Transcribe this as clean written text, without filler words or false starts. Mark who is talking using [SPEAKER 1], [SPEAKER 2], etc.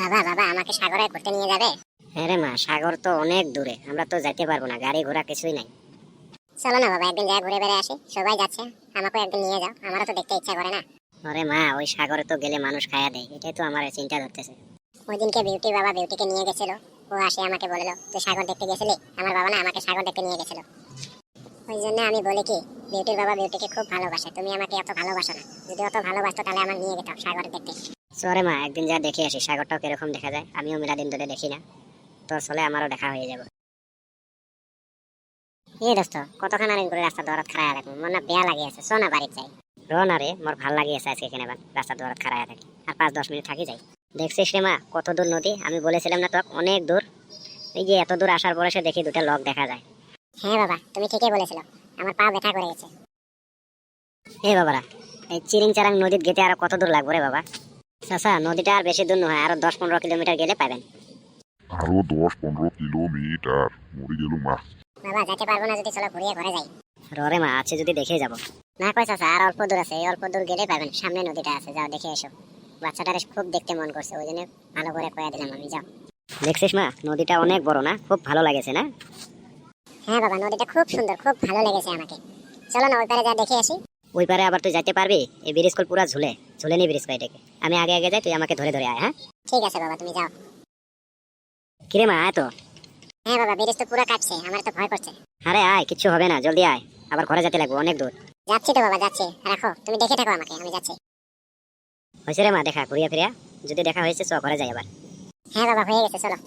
[SPEAKER 1] বাবা বাবা আমাকে সাগরে ঘুরতে নিয়ে যাবে?
[SPEAKER 2] হ্যাঁ রে মা, সাগর তো অনেক দূরে, আমরা তো যাইতে পারবো না, গাড়ি ঘোড়া কিছুই নাই।
[SPEAKER 1] চলো না বাবা, একদিন যা ঘুরে বেড়ে আসি। সবাই যাচ্ছে, আমাকেও একদিন নিয়ে যাও, আমারও তো দেখতে ইচ্ছা করে না।
[SPEAKER 2] আরে মা, ওই সাগরে তো গেলে মানুষ খায়া দেয়, এটাই তো আমার চিন্তা ধরতেছে।
[SPEAKER 1] ওই দিনকে বিউটি বাবা বিউটিকে নিয়ে গেছিল, ও আসে আমাকে বললো তুই সাগর দেখতে গেছিলি। আমার বাবা না আমাকে সাগর দেখতে নিয়ে গেছিল। ওই জন্য আমি বলি কি, বিউটির বাবা বিউটিকে খুব ভালোবাসে, তুমি আমাকে এত ভালোবাসো না। যদি অত ভালোবাসতো তাহলে আমার নিয়ে যেতাম সাগর দেখতে।
[SPEAKER 2] সরে মা, একদিন যা দেখে আসি সাগরটাও কিরকম দেখা যায়, আমিও মেলা দিন ধরে দেখি না, তো চলে আমারও দেখা হয়ে যাবে।
[SPEAKER 1] এই দোস্ত, কতক্ষণ আর করে রাস্তা দৌড়াত খারাপ রাখবো, মনে না বেয়া লাগিয়ে আছে, সোনা বাড়ির যাই।
[SPEAKER 2] রোনা রে, মোর ভাল লাগিয়েছে আজকে এখানে রাস্তা দৌড়াত খারাপ থাকি, আর 5-10 মিনিট থাকি যাই। দেখছিস রে মা, কত দূর নদী, আমি বলেছিলাম না তোকে অনেক দূর। এই যে এত দূর আসার পরে সে দেখি দুটা লক দেখা যায়।
[SPEAKER 1] হ্যাঁ বাবা, তুমি ঠিকই বলেছিল, আমার পা ব্যথা করে গেছে।
[SPEAKER 2] এ বাবারা, এই চিরিং চারাং নদীর গেতে আর কত দূর লাগবে রে বাবা? চাচা, নদীটা আর বেশি দূর নয়, আরো 10-15 কিলোমিটার গেলে পাবেন।
[SPEAKER 3] আরো 10-15 কিলোমিটার? মরে গেল মা।
[SPEAKER 1] বাবা যেতে পারবো না, যদি চলো ঘুরিয়ে ঘরে যাই।
[SPEAKER 2] রে মা, আছে যদি দেখে যাব।
[SPEAKER 1] না কই চাচা, আর অল্প দূর আছে, এই অল্প দূর গেলে পাবেন, সামনে নদীটা আছে, যাও দেখে এসো। বাচ্চাটারে খুব দেখতে মন করছে, ওই জন্য ভালো করে কয়ে দিলাম আমি, যাও।
[SPEAKER 2] দেখছিস মা, নদীটা অনেক বড় না, খুব ভালো লাগেছে না?
[SPEAKER 1] হ্যাঁ বাবা, নদীটা খুব সুন্দর, খুব ভালো লেগেছে আমাকে। চলো না ওই পারে যা দেখে আসি।
[SPEAKER 2] ওই পারে আবার তুই যাইতে পারবি? এই ব্রিজ কল পুরা ঝুলে ঝুলে নি ব্রিজ কয়টাকে, আমি আগে আগে যাই, তুই আমাকে ধরে ধরে আয়। হ্যাঁ
[SPEAKER 1] ঠিক আছে বাবা, তুমি যাও।
[SPEAKER 2] কিরে মা, আয় তো।
[SPEAKER 1] হ্যাঁ বাবা, ব্রিজ তো পুরো কাটছে, আমার তো ভয় করছে।
[SPEAKER 2] আরে আয়, কিচ্ছু হবে না, জলদি আয়, আবার ঘরে যেতে লাগবে, অনেক দূর।
[SPEAKER 1] যাচ্ছি তো বাবা, যাচ্ছি, রাখো, তুমি দেখে থাকো আমাকে, আমি যাচ্ছি।
[SPEAKER 2] হয়েছে রে মা দেখা, ঘুরিয়া ফিরিয়া যদি দেখা হয়েছে চ ঘরে যাই আবার।
[SPEAKER 1] হ্যাঁ বাবা, হয়ে গেছে, চলো।